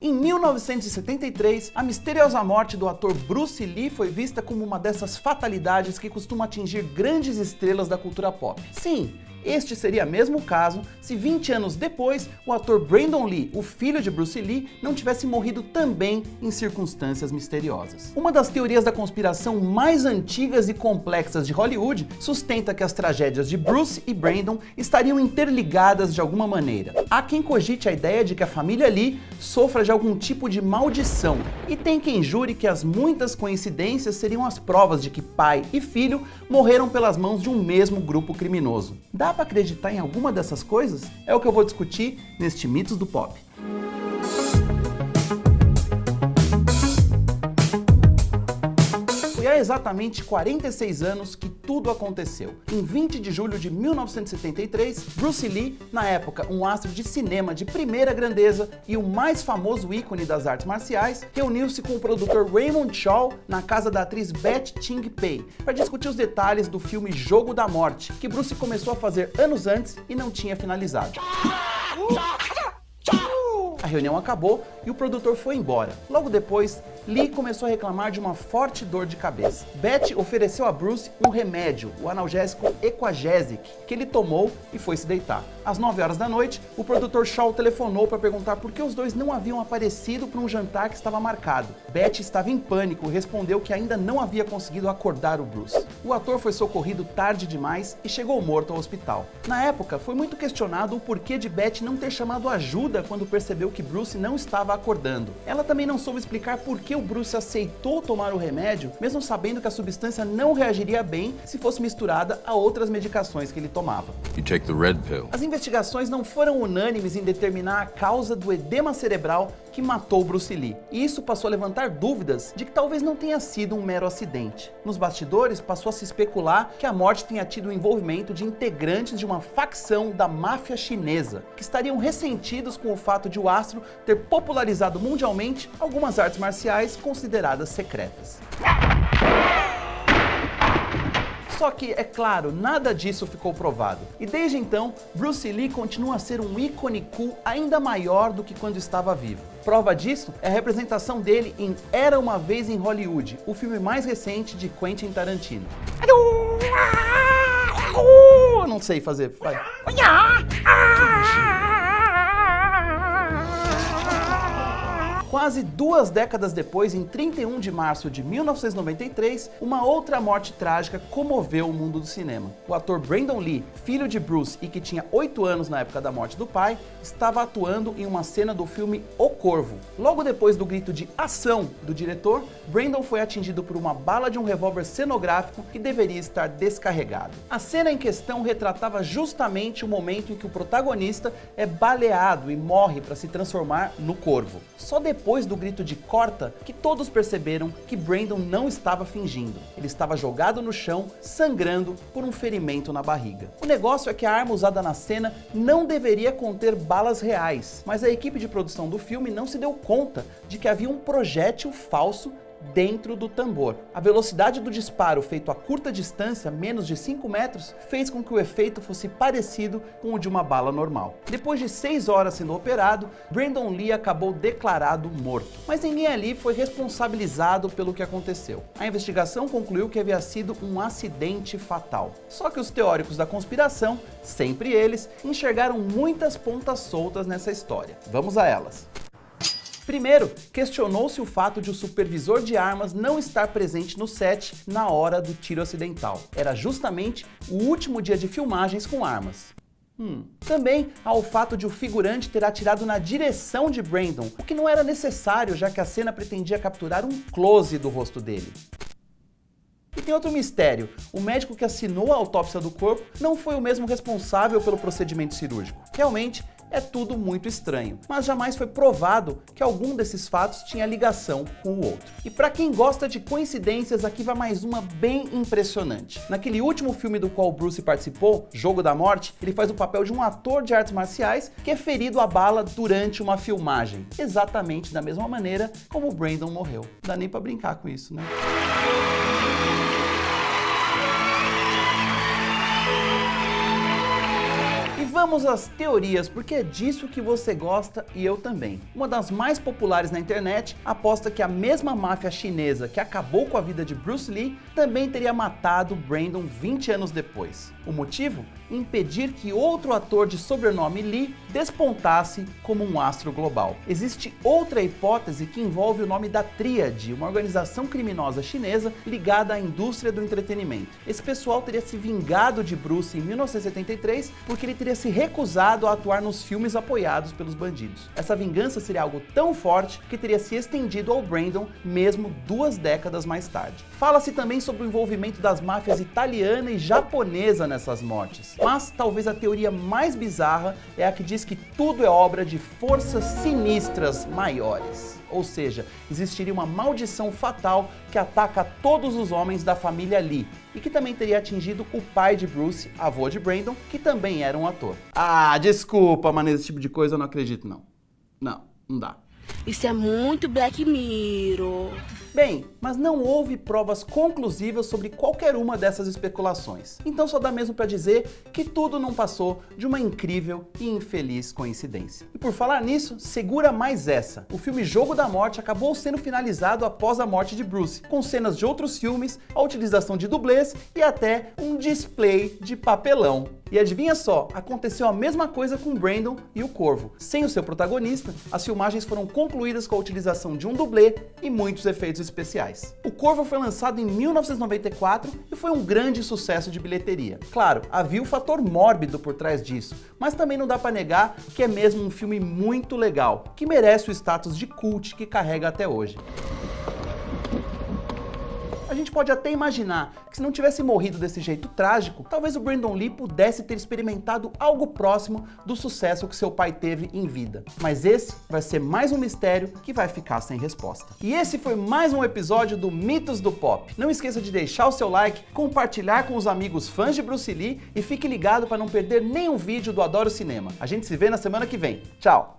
Em 1973, a misteriosa morte do ator Bruce Lee foi vista como uma dessas fatalidades que costuma atingir grandes estrelas da cultura pop. Sim, este seria mesmo o caso se 20 anos depois o ator Brandon Lee, o filho de Bruce Lee, não tivesse morrido também em circunstâncias misteriosas. Uma das teorias da conspiração mais antigas e complexas de Hollywood sustenta que as tragédias de Bruce e Brandon estariam interligadas de alguma maneira. Há quem cogite a ideia de que a família Lee sofra de algum tipo de maldição, e tem quem jure que as muitas coincidências seriam as provas de que pai e filho morreram pelas mãos de um mesmo grupo criminoso. Dá para acreditar em alguma dessas coisas? É o que eu vou discutir neste Mitos do Pop. Foi há exatamente 46 anos que tudo aconteceu. Em 20 de julho de 1973, Bruce Lee, na época um astro de cinema de primeira grandeza e o mais famoso ícone das artes marciais, reuniu-se com o produtor Raymond Shaw na casa da atriz Beth Ting Pei para discutir os detalhes do filme Jogo da Morte, que Bruce começou a fazer anos antes e não tinha finalizado. A reunião acabou e o produtor foi embora. Logo depois, Lee começou a reclamar de uma forte dor de cabeça. Beth ofereceu a Bruce um remédio, o analgésico Equagesic, que ele tomou e foi se deitar. Às 9 horas da noite, o produtor Shaw telefonou para perguntar por que os dois não haviam aparecido para um jantar que estava marcado. Beth estava em pânico e respondeu que ainda não havia conseguido acordar o Bruce. O ator foi socorrido tarde demais e chegou morto ao hospital. Na época, foi muito questionado o porquê de Beth não ter chamado ajuda quando percebeu que Bruce não estava acordando. Ela também não soube explicar por que o Bruce aceitou tomar o remédio, mesmo sabendo que a substância não reagiria bem se fosse misturada a outras medicações que ele tomava. You take the red pill. As investigações não foram unânimes em determinar a causa do edema cerebral que matou Bruce Lee, e isso passou a levantar dúvidas de que talvez não tenha sido um mero acidente. Nos bastidores, passou a se especular que a morte tenha tido o envolvimento de integrantes de uma facção da máfia chinesa, que estariam ressentidos com o fato de o astro ter popularizado mundialmente algumas artes marciais consideradas secretas. Só que, é claro, nada disso ficou provado. E desde então, Bruce Lee continua a ser um ícone cool ainda maior do que quando estava vivo. Prova disso é a representação dele em Era Uma Vez em Hollywood, o filme mais recente de Quentin Tarantino. Eu não sei fazer. Vai. Quase 2 décadas depois, em 31 de março de 1993, uma outra morte trágica comoveu o mundo do cinema. O ator Brandon Lee, filho de Bruce e que tinha 8 anos na época da morte do pai, estava atuando em uma cena do filme O Corvo. Logo depois do grito de ação do diretor, Brandon foi atingido por uma bala de um revólver cenográfico que deveria estar descarregado. A cena em questão retratava justamente o momento em que o protagonista é baleado e morre para se transformar no corvo. Só depois do grito de corta que todos perceberam que Brandon não estava fingindo. Ele estava jogado no chão, sangrando por um ferimento na barriga. O negócio é que a arma usada na cena não deveria conter balas reais, mas a equipe de produção do filme não se deu conta de que havia um projétil falso dentro do tambor. A velocidade do disparo feito a curta distância, menos de 5 metros, fez com que o efeito fosse parecido com o de uma bala normal. Depois de 6 horas sendo operado, Brandon Lee acabou declarado morto. Mas ninguém ali foi responsabilizado pelo que aconteceu. A investigação concluiu que havia sido um acidente fatal. Só que os teóricos da conspiração, sempre eles, enxergaram muitas pontas soltas nessa história. Vamos a elas. Primeiro, questionou-se o fato de o supervisor de armas não estar presente no set na hora do tiro acidental. Era justamente o último dia de filmagens com armas. Também há o fato de o figurante ter atirado na direção de Brandon, o que não era necessário, já que a cena pretendia capturar um close do rosto dele. E tem outro mistério, o médico que assinou a autópsia do corpo não foi o mesmo responsável pelo procedimento cirúrgico. Realmente, é tudo muito estranho, mas jamais foi provado que algum desses fatos tinha ligação com o outro. E para quem gosta de coincidências, aqui vai mais uma bem impressionante. Naquele último filme do qual Bruce participou, Jogo da Morte, ele faz o papel de um ator de artes marciais que é ferido a bala durante uma filmagem, exatamente da mesma maneira como o Brandon morreu. Não dá nem para brincar com isso, né? vamos às teorias, porque é disso que você gosta e eu também. Uma das mais populares na internet aposta que a mesma máfia chinesa que acabou com a vida de Bruce Lee também teria matado Brandon 20 anos depois. O motivo? Impedir que outro ator de sobrenome Lee despontasse como um astro global. Existe outra hipótese que envolve o nome da Tríade, uma organização criminosa chinesa ligada à indústria do entretenimento. Esse pessoal teria se vingado de Bruce em 1973 porque ele teria se recusado a atuar nos filmes apoiados pelos bandidos. Essa vingança seria algo tão forte que teria se estendido ao Brandon mesmo 2 décadas mais tarde. Fala-se também sobre o envolvimento das máfias italiana e japonesa nessas mortes. Mas talvez a teoria mais bizarra é a que diz que tudo é obra de forças sinistras maiores. Ou seja, existiria uma maldição fatal que ataca todos os homens da família Lee e que também teria atingido o pai de Bruce, avô de Brandon, que também era um ator. Ah, desculpa, mas nesse tipo de coisa eu não acredito não. Não dá. Isso é muito Black Mirror. Bem, mas não houve provas conclusivas sobre qualquer uma dessas especulações. Então só dá mesmo para dizer que tudo não passou de uma incrível e infeliz coincidência. E por falar nisso, segura mais essa. O filme Jogo da Morte acabou sendo finalizado após a morte de Bruce, com cenas de outros filmes, a utilização de dublês e até um display de papelão. E adivinha só, aconteceu a mesma coisa com Brandon e o Corvo. Sem o seu protagonista, as filmagens foram concluídas com a utilização de um dublê e muitos efeitos especiais. O Corvo foi lançado em 1994 e foi um grande sucesso de bilheteria. Claro, havia o fator mórbido por trás disso, mas também não dá pra negar que é mesmo um filme muito legal, que merece o status de cult que carrega até hoje. A gente pode até imaginar que se não tivesse morrido desse jeito trágico, talvez o Brandon Lee pudesse ter experimentado algo próximo do sucesso que seu pai teve em vida. Mas esse vai ser mais um mistério que vai ficar sem resposta. E esse foi mais um episódio do Mitos do Pop. Não esqueça de deixar o seu like, compartilhar com os amigos fãs de Bruce Lee e fique ligado para não perder nenhum vídeo do Adoro Cinema. A gente se vê na semana que vem. Tchau!